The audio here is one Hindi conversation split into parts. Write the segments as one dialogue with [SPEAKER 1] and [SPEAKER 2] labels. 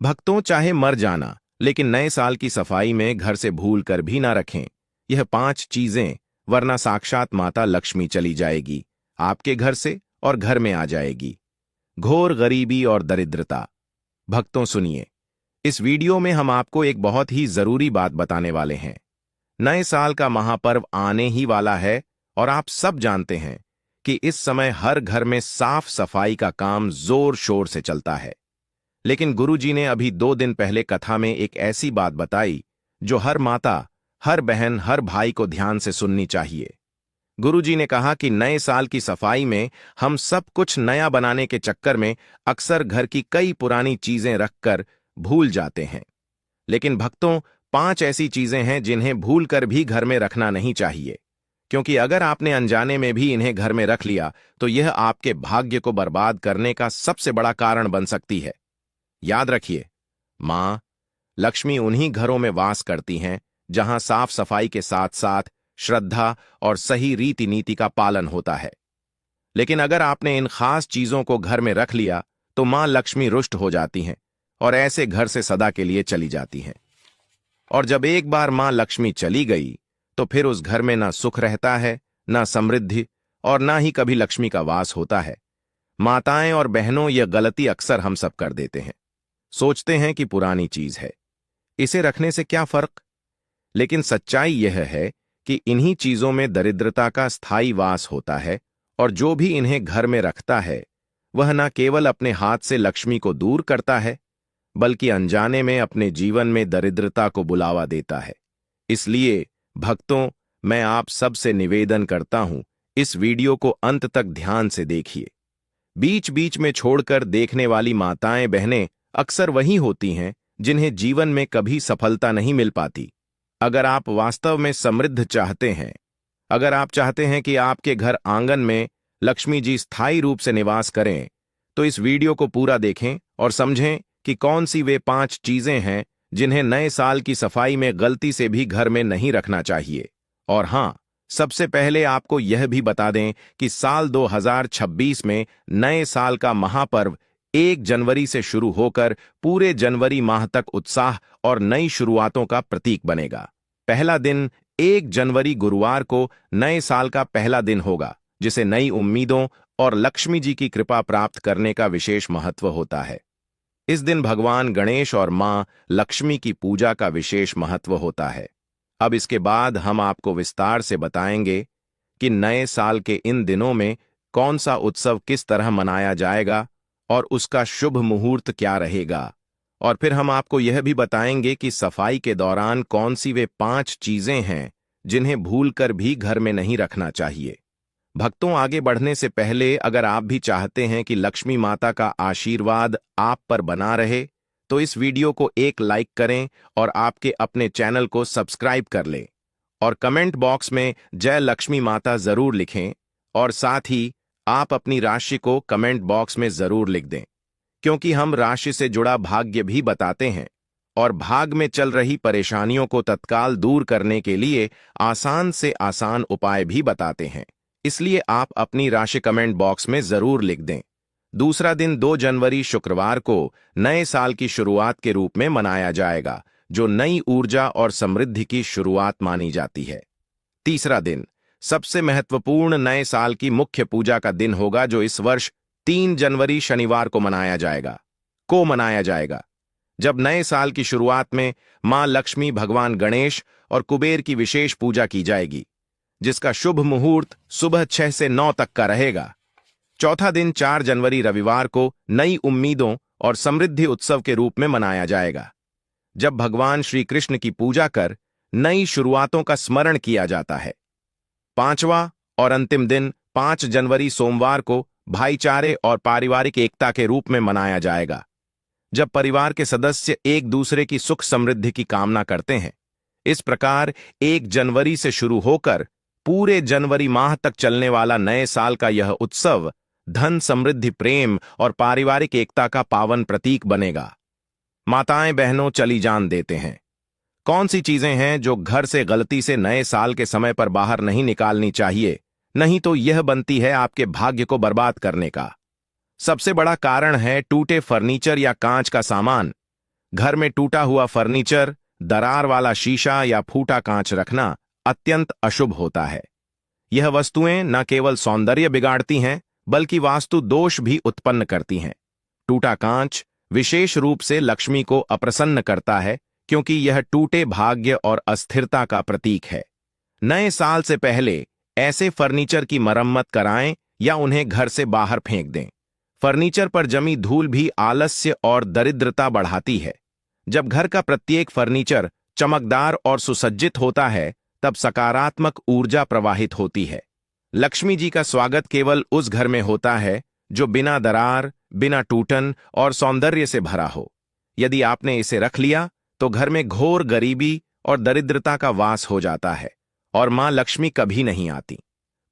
[SPEAKER 1] भक्तों, चाहे मर जाना, लेकिन नए साल की सफाई में घर से भूल कर भी ना रखें यह 5 चीजें, वरना साक्षात माता लक्ष्मी चली जाएगी आपके घर से और घर में आ जाएगी। घोर गरीबी और दरिद्रता। भक्तों सुनिए, इस वीडियो में हम आपको एक बहुत ही जरूरी बात बताने वाले हैं। नए साल का महापर्व आने ही वाला है और आप सब जानते हैं कि इस समय हर घर में साफ सफाई का काम जोर शोर से चलता है। लेकिन गुरुजी ने अभी 2 दिन पहले कथा में एक ऐसी बात बताई जो हर माता, हर बहन, हर भाई को ध्यान से सुननी चाहिए। गुरुजी ने कहा कि नए साल की सफाई में हम सब कुछ नया बनाने के चक्कर में अक्सर घर की कई पुरानी चीजें रखकर भूल जाते हैं। लेकिन भक्तों, 5 ऐसी चीजें हैं जिन्हें भूल कर भी घर में रखना नहीं चाहिए, क्योंकि अगर आपने अनजाने में भी इन्हें घर में रख लिया तो यह आपके भाग्य को बर्बाद करने का सबसे बड़ा कारण बन सकती है। याद रखिए, मां लक्ष्मी उन्हीं घरों में वास करती हैं जहां साफ सफाई के साथ साथ श्रद्धा और सही रीति नीति का पालन होता है। लेकिन अगर आपने इन खास चीजों को घर में रख लिया तो मां लक्ष्मी रुष्ट हो जाती हैं और ऐसे घर से सदा के लिए चली जाती हैं। और जब एक बार मां लक्ष्मी चली गई तो फिर उस घर में ना सुख रहता है, ना समृद्धि, और ना ही कभी लक्ष्मी का वास होता है। माताएं और बहनों, यह गलती अक्सर हम सब कर देते हैं। सोचते हैं कि पुरानी चीज है, इसे रखने से क्या फर्क। लेकिन सच्चाई यह है कि इन्हीं चीजों में दरिद्रता का स्थायी वास होता है, और जो भी इन्हें घर में रखता है वह न केवल अपने हाथ से लक्ष्मी को दूर करता है, बल्कि अनजाने में अपने जीवन में दरिद्रता को बुलावा देता है। इसलिए भक्तों, मैं आप सबसे निवेदन करता हूं, इस वीडियो को अंत तक ध्यान से देखिए। बीच बीच में छोड़कर देखने वाली माताएं बहनें अक्सर वही होती हैं जिन्हें जीवन में कभी सफलता नहीं मिल पाती। अगर आप वास्तव में समृद्ध चाहते हैं, अगर आप चाहते हैं कि आपके घर आंगन में लक्ष्मी जी स्थायी रूप से निवास करें, तो इस वीडियो को पूरा देखें और समझें कि कौन सी वे 5 चीजें हैं जिन्हें नए साल की सफाई में गलती से भी घर में नहीं रखना चाहिए। और हां, सबसे पहले आपको यह भी बता दें कि साल 2026 में नए साल का महापर्व 1 जनवरी से शुरू होकर पूरे जनवरी माह तक उत्साह और नई शुरुआतों का प्रतीक बनेगा। पहला दिन 1 जनवरी गुरुवार को नए साल का पहला दिन होगा, जिसे नई उम्मीदों और लक्ष्मी जी की कृपा प्राप्त करने का विशेष महत्व होता है। इस दिन भगवान गणेश और मां लक्ष्मी की पूजा का विशेष महत्व होता है। अब इसके बाद हम आपको विस्तार से बताएंगे कि नए साल के इन दिनों में कौन सा उत्सव किस तरह मनाया जाएगा और उसका शुभ मुहूर्त क्या रहेगा। और फिर हम आपको यह भी बताएंगे कि सफाई के दौरान कौन सी वे 5 चीजें हैं जिन्हें भूलकर भी घर में नहीं रखना चाहिए। भक्तों, आगे बढ़ने से पहले अगर आप भी चाहते हैं कि लक्ष्मी माता का आशीर्वाद आप पर बना रहे, तो इस वीडियो को एक लाइक करें और आपके अपने चैनल को सब्सक्राइब कर लें। और कमेंट बॉक्स में जय लक्ष्मी माता जरूर लिखें, और साथ ही आप अपनी राशि को कमेंट बॉक्स में जरूर लिख दें, क्योंकि हम राशि से जुड़ा भाग्य भी बताते हैं और भाग में चल रही परेशानियों को तत्काल दूर करने के लिए आसान से आसान उपाय भी बताते हैं। इसलिए आप अपनी राशि कमेंट बॉक्स में जरूर लिख दें। दूसरा दिन 2 जनवरी शुक्रवार को नए साल की शुरुआत के रूप में मनाया जाएगा, जो नई ऊर्जा और समृद्धि की शुरुआत मानी जाती है। तीसरा दिन सबसे महत्वपूर्ण नए साल की मुख्य पूजा का दिन होगा, जो इस वर्ष 3 जनवरी शनिवार को मनाया जाएगा, जब नए साल की शुरुआत में मां लक्ष्मी, भगवान गणेश और कुबेर की विशेष पूजा की जाएगी, जिसका शुभ मुहूर्त सुबह 6 से 9 तक का रहेगा। चौथा दिन 4 जनवरी रविवार को नई उम्मीदों और समृद्धि उत्सव के रूप में मनाया जाएगा, जब भगवान श्री कृष्ण की पूजा कर नई शुरुआतों का स्मरण किया जाता है। पांचवा और अंतिम दिन 5 जनवरी सोमवार को भाईचारे और पारिवारिक एकता के रूप में मनाया जाएगा, जब परिवार के सदस्य एक दूसरे की सुख समृद्धि की कामना करते हैं। इस प्रकार 1 जनवरी से शुरू होकर पूरे जनवरी माह तक चलने वाला नए साल का यह उत्सव धन, समृद्धि, प्रेम और पारिवारिक एकता का पावन प्रतीक बनेगा। माताएं बहनों, चली जान देते हैं कौन सी चीजें हैं जो घर से गलती से नए साल के समय पर बाहर नहीं निकालनी चाहिए, नहीं तो यह बनती है आपके भाग्य को बर्बाद करने का। सबसे बड़ा कारण है टूटे फर्नीचर या कांच का सामान, घर में टूटा हुआ फर्नीचर, दरार वाला शीशा या फूटा कांच रखना अत्यंत अशुभ होता है। यह वस्तुएं न केवल सौंदर्य बिगाड़ती हैं, बल्कि वास्तु दोष भी उत्पन्न करती हैं। टूटा कांच विशेष रूप से लक्ष्मी को अप्रसन्न करता है, क्योंकि यह टूटे भाग्य और अस्थिरता का प्रतीक है। नए साल से पहले ऐसे फर्नीचर की मरम्मत कराएं या उन्हें घर से बाहर फेंक दें। फर्नीचर पर जमी धूल भी आलस्य और दरिद्रता बढ़ाती है। जब घर का प्रत्येक फर्नीचर चमकदार और सुसज्जित होता है, तब सकारात्मक ऊर्जा प्रवाहित होती है। लक्ष्मी जी का स्वागत केवल उस घर में होता है जो बिना दरार, बिना टूटन और सौंदर्य से भरा हो। यदि आपने इसे रख लिया तो घर में घोर गरीबी और दरिद्रता का वास हो जाता है और मां लक्ष्मी कभी नहीं आती।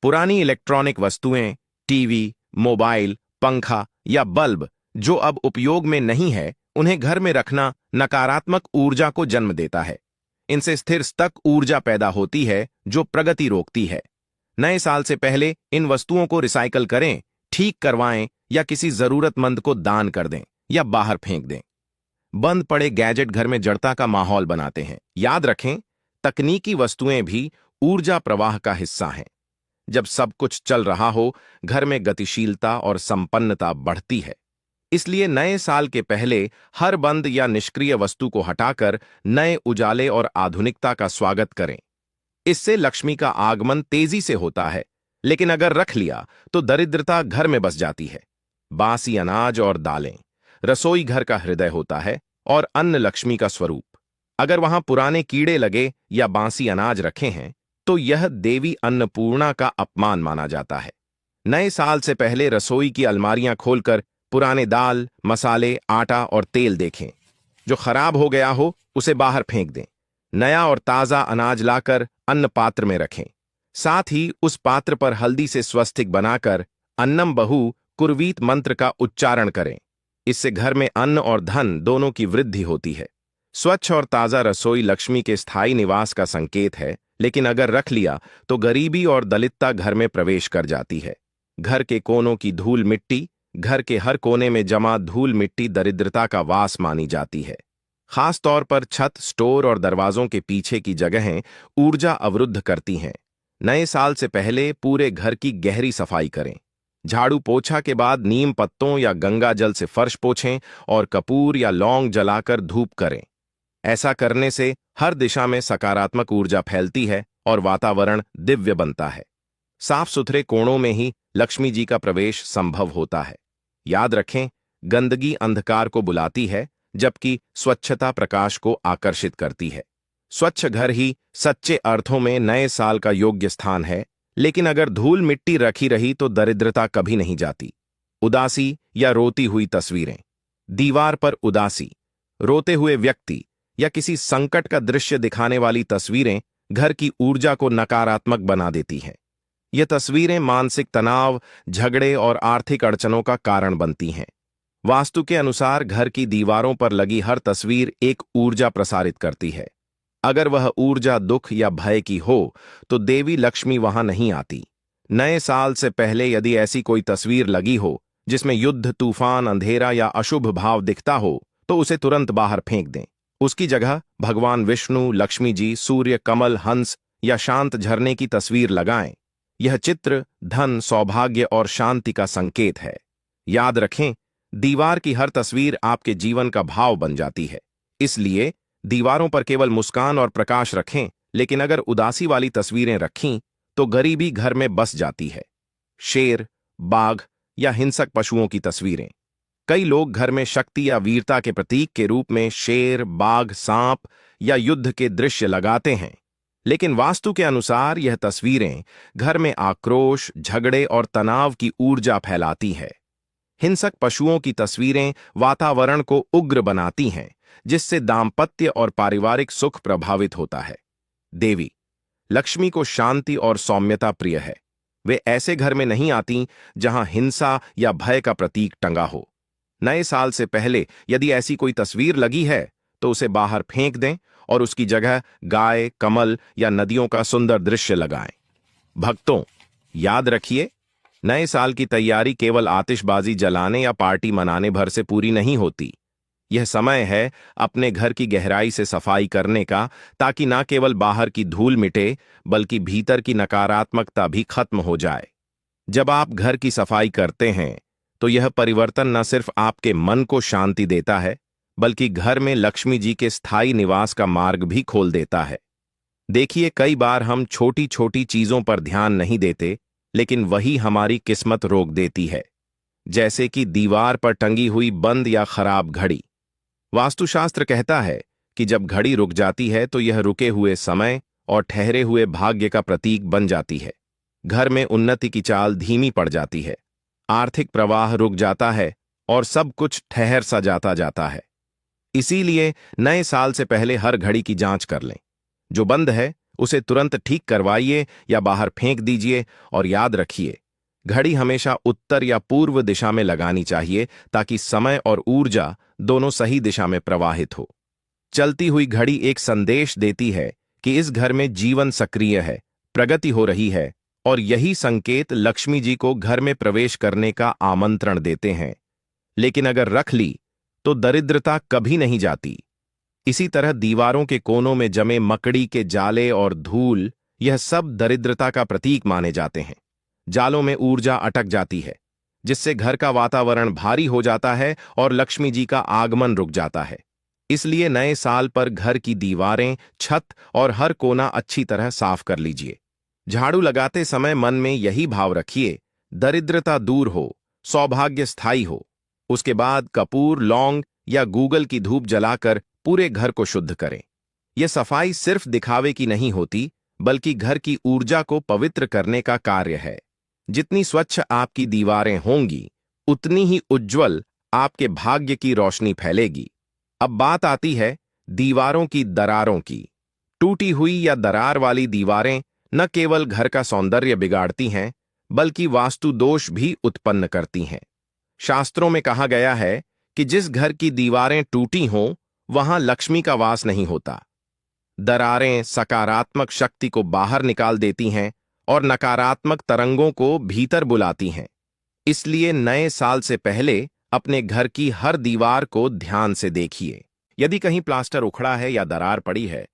[SPEAKER 1] पुरानी इलेक्ट्रॉनिक वस्तुएं, टीवी, मोबाइल, पंखा या बल्ब जो अब उपयोग में नहीं है, उन्हें घर में रखना नकारात्मक ऊर्जा को जन्म देता है। इनसे स्थिर स्तक ऊर्जा पैदा होती है जो प्रगति रोकती है। नए साल से पहले इन वस्तुओं को रिसाइकल करें, ठीक करवाएं या किसी जरूरतमंद को दान कर दें या बाहर फेंक दें। बंद पड़े गैजेट घर में जड़ता का माहौल बनाते हैं। याद रखें, तकनीकी वस्तुएं भी ऊर्जा प्रवाह का हिस्सा हैं। जब सब कुछ चल रहा हो, घर में गतिशीलता और संपन्नता बढ़ती है। इसलिए नए साल के पहले हर बंद या निष्क्रिय वस्तु को हटाकर नए उजाले और आधुनिकता का स्वागत करें। इससे लक्ष्मी का आगमन तेजी से होता है, लेकिन अगर रख लिया तो दरिद्रता घर में बस जाती है। बासी अनाज और दालें, रसोई घर का हृदय होता है और अन्न लक्ष्मी का स्वरूप। अगर वहां पुराने कीड़े लगे या बासी अनाज रखे हैं, तो यह देवी अन्नपूर्णा का अपमान माना जाता है। नए साल से पहले रसोई की अलमारियां खोलकर पुराने दाल, मसाले, आटा और तेल देखें। जो खराब हो गया हो उसे बाहर फेंक दें। नया और ताजा अनाज लाकर अन्न पात्र में रखें। साथ ही उस पात्र पर हल्दी से स्वस्तिक बनाकर अन्नम बहु कुर्वीत मंत्र का उच्चारण करें। इससे घर में अन्न और धन दोनों की वृद्धि होती है। स्वच्छ और ताजा रसोई लक्ष्मी के स्थायी निवास का संकेत है, लेकिन अगर रख लिया तो गरीबी और दलितता घर में प्रवेश कर जाती है। घर के कोनों की धूल मिट्टी, घर के हर कोने में जमा धूल मिट्टी दरिद्रता का वास मानी जाती है। खास तौर पर छत, स्टोर और दरवाजों के पीछे की जगहें ऊर्जा अवरुद्ध करती हैं। नए साल से पहले पूरे घर की गहरी सफाई करें। झाड़ू पोछा के बाद नीम पत्तों या गंगा जल से फर्श पोछें और कपूर या लौंग जलाकर धूप करें। ऐसा करने से हर दिशा में सकारात्मक ऊर्जा फैलती है और वातावरण दिव्य बनता है। साफ सुथरे कोणों में ही लक्ष्मी जी का प्रवेश संभव होता है। याद रखें, गंदगी अंधकार को बुलाती है, जबकि स्वच्छता प्रकाश को आकर्षित करती है। स्वच्छ घर ही सच्चे अर्थों में नए साल का योग्य स्थान है, लेकिन अगर धूल मिट्टी रखी रही तो दरिद्रता कभी नहीं जाती। उदासी या रोती हुई तस्वीरें, दीवार पर उदासी, रोते हुए व्यक्ति या किसी संकट का दृश्य दिखाने वाली तस्वीरें घर की ऊर्जा को नकारात्मक बना देती हैं। ये तस्वीरें मानसिक तनाव, झगड़े और आर्थिक अड़चनों का कारण बनती हैं। वास्तु के अनुसार घर की दीवारों पर लगी हर तस्वीर एक ऊर्जा प्रसारित करती है। अगर वह ऊर्जा दुख या भय की हो, तो देवी लक्ष्मी वहां नहीं आती। नए साल से पहले यदि ऐसी कोई तस्वीर लगी हो जिसमें युद्ध, तूफान, अंधेरा या अशुभ भाव दिखता हो, तो उसे तुरंत बाहर फेंक दें। उसकी जगह भगवान विष्णु, लक्ष्मी जी, सूर्य, कमल, हंस या शांत झरने की तस्वीर लगाएं। यह चित्र धन, सौभाग्य और शांति का संकेत है। याद रखें, दीवार की हर तस्वीर आपके जीवन का भाव बन जाती है। इसलिए दीवारों पर केवल मुस्कान और प्रकाश रखें, लेकिन अगर उदासी वाली तस्वीरें रखीं तो गरीबी घर में बस जाती है। शेर, बाघ या हिंसक पशुओं की तस्वीरें, कई लोग घर में शक्ति या वीरता के प्रतीक के रूप में शेर, बाघ, सांप या युद्ध के दृश्य लगाते हैं, लेकिन वास्तु के अनुसार यह तस्वीरें घर में आक्रोश, झगड़े और तनाव की ऊर्जा फैलाती है। हिंसक पशुओं की तस्वीरें वातावरण को उग्र बनाती हैं, जिससे दाम्पत्य और पारिवारिक सुख प्रभावित होता है। देवी लक्ष्मी को शांति और सौम्यता प्रिय है। वे ऐसे घर में नहीं आती जहां हिंसा या भय का प्रतीक टंगा हो। नए साल से पहले यदि ऐसी कोई तस्वीर लगी है तो उसे बाहर फेंक दें और उसकी जगह गाय, कमल या नदियों का सुंदर दृश्य लगाएं। भक्तों, याद रखिए, नए साल की तैयारी केवल आतिशबाजी जलाने या पार्टी मनाने भर से पूरी नहीं होती। यह समय है अपने घर की गहराई से सफाई करने का, ताकि न केवल बाहर की धूल मिटे बल्कि भीतर की नकारात्मकता भी खत्म हो जाए। जब आप घर की सफाई करते हैं तो यह परिवर्तन न सिर्फ आपके मन को शांति देता है, बल्कि घर में लक्ष्मी जी के स्थायी निवास का मार्ग भी खोल देता है। देखिए, कई बार हम छोटी छोटी चीजों पर ध्यान नहीं देते, लेकिन वही हमारी किस्मत रोक देती है। जैसे कि दीवार पर टंगी हुई बंद या खराब घड़ी। वास्तुशास्त्र कहता है कि जब घड़ी रुक जाती है तो यह रुके हुए समय और ठहरे हुए भाग्य का प्रतीक बन जाती है। घर में उन्नति की चाल धीमी पड़ जाती है, आर्थिक प्रवाह रुक जाता है और सब कुछ ठहर सा जाता है। इसीलिए नए साल से पहले हर घड़ी की जांच कर लें। जो बंद है उसे तुरंत ठीक करवाइए या बाहर फेंक दीजिए, और याद रखिए, घड़ी हमेशा उत्तर या पूर्व दिशा में लगानी चाहिए, ताकि समय और ऊर्जा दोनों सही दिशा में प्रवाहित हो। चलती हुई घड़ी एक संदेश देती है कि इस घर में जीवन सक्रिय है, प्रगति हो रही है, और यही संकेत लक्ष्मी जी को घर में प्रवेश करने का आमंत्रण देते हैं। लेकिन अगर रख ली तो दरिद्रता कभी नहीं जाती। इसी तरह दीवारों के कोनों में जमे मकड़ी के जाले और धूल, यह सब दरिद्रता का प्रतीक माने जाते हैं। जालों में ऊर्जा अटक जाती है, जिससे घर का वातावरण भारी हो जाता है और लक्ष्मी जी का आगमन रुक जाता है। इसलिए नए साल पर घर की दीवारें, छत और हर कोना अच्छी तरह साफ कर लीजिए। झाड़ू लगाते समय मन में यही भाव रखिए, दरिद्रता दूर हो, सौभाग्य स्थायी हो। उसके बाद कपूर, लौंग या गूगल की धूप जलाकर पूरे घर को शुद्ध करें। यह सफाई सिर्फ दिखावे की नहीं होती, बल्कि घर की ऊर्जा को पवित्र करने का कार्य है। जितनी स्वच्छ आपकी दीवारें होंगी, उतनी ही उज्ज्वल आपके भाग्य की रोशनी फैलेगी। अब बात आती है दीवारों की दरारों की। टूटी हुई या दरार वाली दीवारें न केवल घर का सौंदर्य बिगाड़ती हैं, बल्कि वास्तु दोष भी उत्पन्न करती हैं। शास्त्रों में कहा गया है कि जिस घर की दीवारें टूटी हों, वहां लक्ष्मी का वास नहीं होता। दरारें सकारात्मक शक्ति को बाहर निकाल देती हैं और नकारात्मक तरंगों को भीतर बुलाती हैं। इसलिए नए साल से पहले अपने घर की हर दीवार को ध्यान से देखिए। यदि कहीं प्लास्टर उखड़ा है या दरार पड़ी है,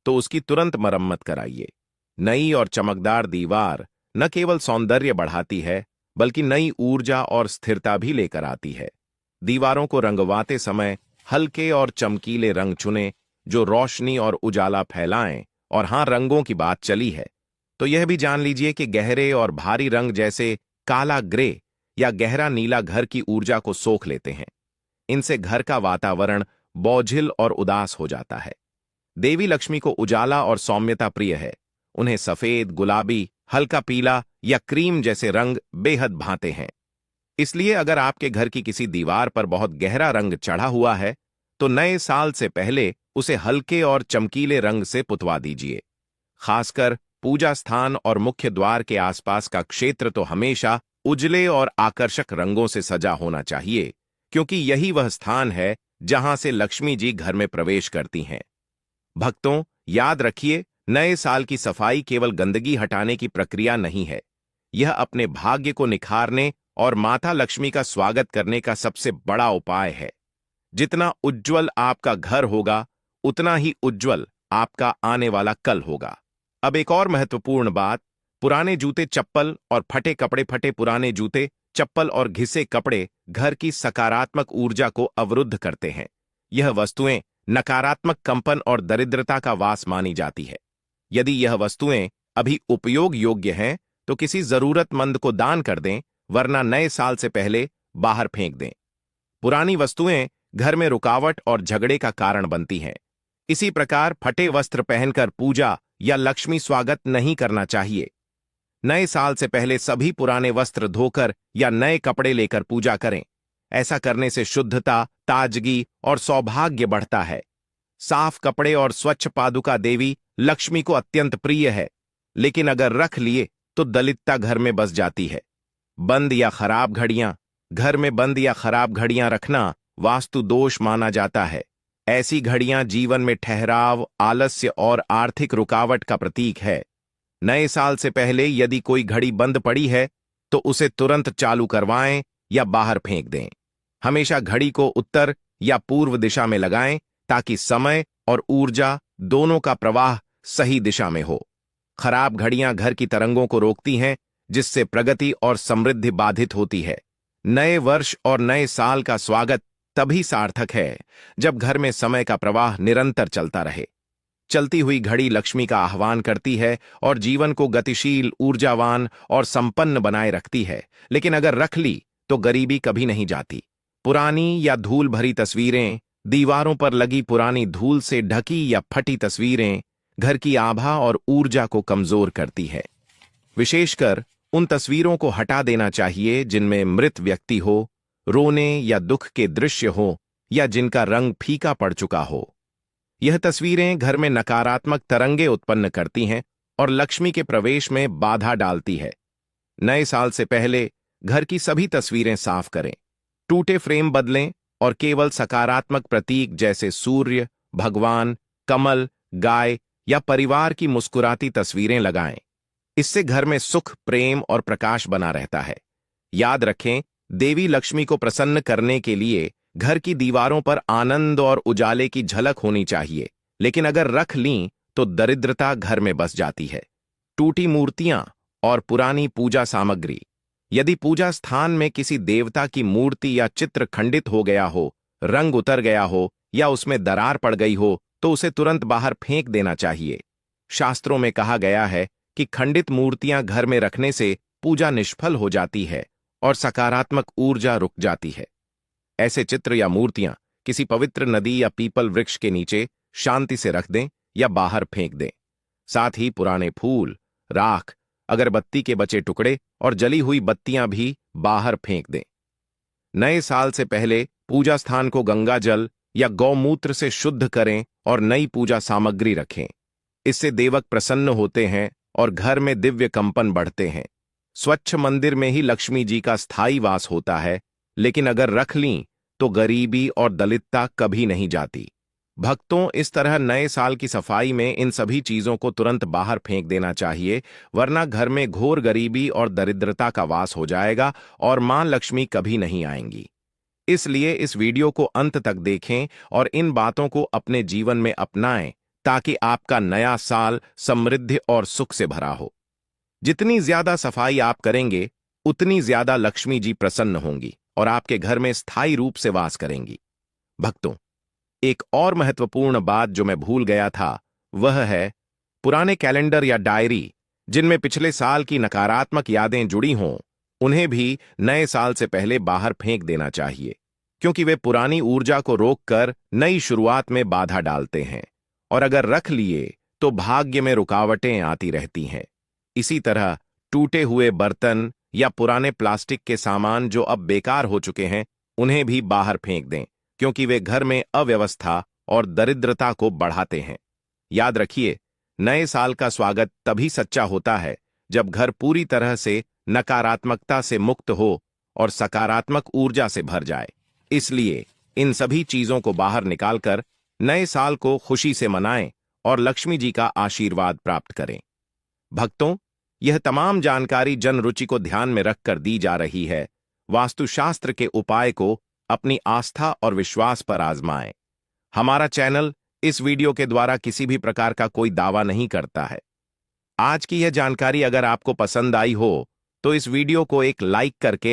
[SPEAKER 1] तो उसकी तुरंत मरम्मत कराइए। नई और चमकदार दीवार न केवल सौंदर्य बढ़ाती है, बल्कि नई ऊर्जा और स्थिरता भी लेकर आती है। दीवारों को रंगवाते समय हल्के और चमकीले रंग चुनें, जो रोशनी और उजाला फैलाएं। और हां, रंगों की बात चली है तो यह भी जान लीजिए कि गहरे और भारी रंग जैसे काला ग्रे या गहरा नीला घर की ऊर्जा को सोख लेते हैं। इनसे घर का वातावरण बोझिल और उदास हो जाता है। देवी लक्ष्मी को उजाला और सौम्यता प्रिय है। उन्हें सफेद, गुलाबी, हल्का पीला या क्रीम जैसे रंग बेहद भाते हैं। इसलिए अगर आपके घर की किसी दीवार पर बहुत गहरा रंग चढ़ा हुआ है, तो नए साल से पहले उसे हल्के और चमकीले रंग से पुतवा दीजिए। खासकर पूजा स्थान और मुख्य द्वार के आसपास का क्षेत्र तो हमेशा उजले और आकर्षक रंगों से सजा होना चाहिए, क्योंकि यही वह स्थान है जहां से लक्ष्मी जी घर में प्रवेश करती हैं। भक्तों, याद रखिए, नए साल की सफाई केवल गंदगी हटाने की प्रक्रिया नहीं है। यह अपने भाग्य को निखारने और माता लक्ष्मी का स्वागत करने का सबसे बड़ा उपाय है। जितना उज्ज्वल आपका घर होगा, उतना ही उज्ज्वल आपका आने वाला कल होगा। अब एक और महत्वपूर्ण बात, पुराने जूते, चप्पल और फटे कपड़े। फटे पुराने जूते, चप्पल और घिसे कपड़े घर की सकारात्मक ऊर्जा को अवरुद्ध करते हैं। यह वस्तुएं नकारात्मक कंपन और दरिद्रता का वास मानी जाती है। यदि यह वस्तुएं अभी उपयोग योग्य हैं, तो किसी जरूरतमंद को दान कर दें, वरना नए साल से पहले बाहर फेंक दें। पुरानी वस्तुएं घर में रुकावट और झगड़े का कारण बनती हैं। इसी प्रकार फटे वस्त्र पहनकर पूजा या लक्ष्मी स्वागत नहीं करना चाहिए। नए साल से पहले सभी पुराने वस्त्र धोकर या नए कपड़े लेकर पूजा करें। ऐसा करने से शुद्धता, ताजगी और सौभाग्य बढ़ता है। साफ कपड़े और स्वच्छ पादुका देवी लक्ष्मी को अत्यंत प्रिय है, लेकिन अगर रख लिए तो दलितता घर में बस जाती है। बंद या खराब घड़ियां, घर में बंद या खराब घड़ियां रखना वास्तु दोष माना जाता है। ऐसी घड़ियां जीवन में ठहराव, आलस्य और आर्थिक रुकावट का प्रतीक है। नए साल से पहले यदि कोई घड़ी बंद पड़ी है, तो उसे तुरंत चालू करवाएं या बाहर फेंक दें। हमेशा घड़ी को उत्तर या पूर्व दिशा में लगाएं ताकि समय और ऊर्जा दोनों का प्रवाह सही दिशा में हो। खराब घड़ियां घर की तरंगों को रोकती हैं, जिससे प्रगति और समृद्धि बाधित होती है। नए वर्ष और नए साल का स्वागत तभी सार्थक है जब घर में समय का प्रवाह निरंतर चलता रहे। चलती हुई घड़ी लक्ष्मी का आह्वान करती है और जीवन को गतिशील, ऊर्जावान और संपन्न बनाए रखती है, लेकिन अगर रख ली तो गरीबी कभी नहीं जाती। पुरानी या धूल भरी तस्वीरें, दीवारों पर लगी पुरानी धूल से ढकी या फटी तस्वीरें घर की आभा और ऊर्जा को कमजोर करती है। विशेषकर उन तस्वीरों को हटा देना चाहिए जिनमें मृत व्यक्ति हो, रोने या दुख के दृश्य हो या जिनका रंग फीका पड़ चुका हो। यह तस्वीरें घर में नकारात्मक तरंगे उत्पन्न करती हैं और लक्ष्मी के प्रवेश में बाधा डालती है। नए साल से पहले घर की सभी तस्वीरें साफ करें, टूटे फ्रेम बदलें और केवल सकारात्मक प्रतीक जैसे सूर्य, भगवान, कमल, गाय या परिवार की मुस्कुराती तस्वीरें लगाएं। इससे घर में सुख, प्रेम और प्रकाश बना रहता है। याद रखें, देवी लक्ष्मी को प्रसन्न करने के लिए घर की दीवारों पर आनंद और उजाले की झलक होनी चाहिए, लेकिन अगर रख लीं तो दरिद्रता घर में बस जाती है। टूटी मूर्तियां और पुरानी पूजा सामग्री, यदि पूजा स्थान में किसी देवता की मूर्ति या चित्र खंडित हो गया हो, रंग उतर गया हो या उसमें दरार पड़ गई हो, तो उसे तुरंत बाहर फेंक देना चाहिए। शास्त्रों में कहा गया है कि खंडित मूर्तियां घर में रखने से पूजा निष्फल हो जाती है और सकारात्मक ऊर्जा रुक जाती है। ऐसे चित्र या मूर्तियां किसी पवित्र नदी या पीपल वृक्ष के नीचे शांति से रख दें या बाहर फेंक दें। साथ ही पुराने फूल, राख, अगरबत्ती के बचे टुकड़े और जली हुई बत्तियां भी बाहर फेंक दें। नए साल से पहले पूजा स्थान को गंगा जल या गौमूत्र से शुद्ध करें और नई पूजा सामग्री रखें। इससे देवक प्रसन्न होते हैं और घर में दिव्य कंपन बढ़ते हैं। स्वच्छ मंदिर में ही लक्ष्मी जी का स्थायी वास होता है, लेकिन अगर रख लीं तो गरीबी और दलितता कभी नहीं जाती। भक्तों, इस तरह नए साल की सफाई में इन सभी चीजों को तुरंत बाहर फेंक देना चाहिए, वरना घर में घोर गरीबी और दरिद्रता का वास हो जाएगा और मां लक्ष्मी कभी नहीं आएंगी। इसलिए इस वीडियो को अंत तक देखें और इन बातों को अपने जीवन में अपनाएं ताकि आपका नया साल समृद्धि और सुख से भरा हो। जितनी ज्यादा सफाई आप करेंगे, उतनी ज्यादा लक्ष्मी जी प्रसन्न होंगी और आपके घर में स्थायी रूप से वास करेंगी। भक्तों, एक और महत्वपूर्ण बात जो मैं भूल गया था, वह है पुराने कैलेंडर या डायरी जिनमें पिछले साल की नकारात्मक यादें जुड़ी हों, उन्हें भी नए साल से पहले बाहर फेंक देना चाहिए, क्योंकि वे पुरानी ऊर्जा को रोककर नई शुरुआत में बाधा डालते हैं और अगर रख लिए तो भाग्य में रुकावटें आती रहती हैं। इसी तरह टूटे हुए बर्तन या पुराने प्लास्टिक के सामान जो अब बेकार हो चुके हैं, उन्हें भी बाहर फेंक दें, क्योंकि वे घर में अव्यवस्था और दरिद्रता को बढ़ाते हैं। याद रखिए, नए साल का स्वागत तभी सच्चा होता है जब घर पूरी तरह से नकारात्मकता से मुक्त हो और सकारात्मक ऊर्जा से भर जाए। इसलिए इन सभी चीजों को बाहर निकालकर नए साल को खुशी से मनाएं और लक्ष्मी जी का आशीर्वाद प्राप्त करें। भक्तों, यह तमाम जानकारी जन रुचि को ध्यान में रखकर दी जा रही है। वास्तुशास्त्र के उपाय को अपनी आस्था और विश्वास पर आजमाएं। हमारा चैनल इस वीडियो के द्वारा किसी भी प्रकार का कोई दावा नहीं करता है। आज की यह जानकारी अगर आपको पसंद आई हो तो इस वीडियो को एक लाइक करके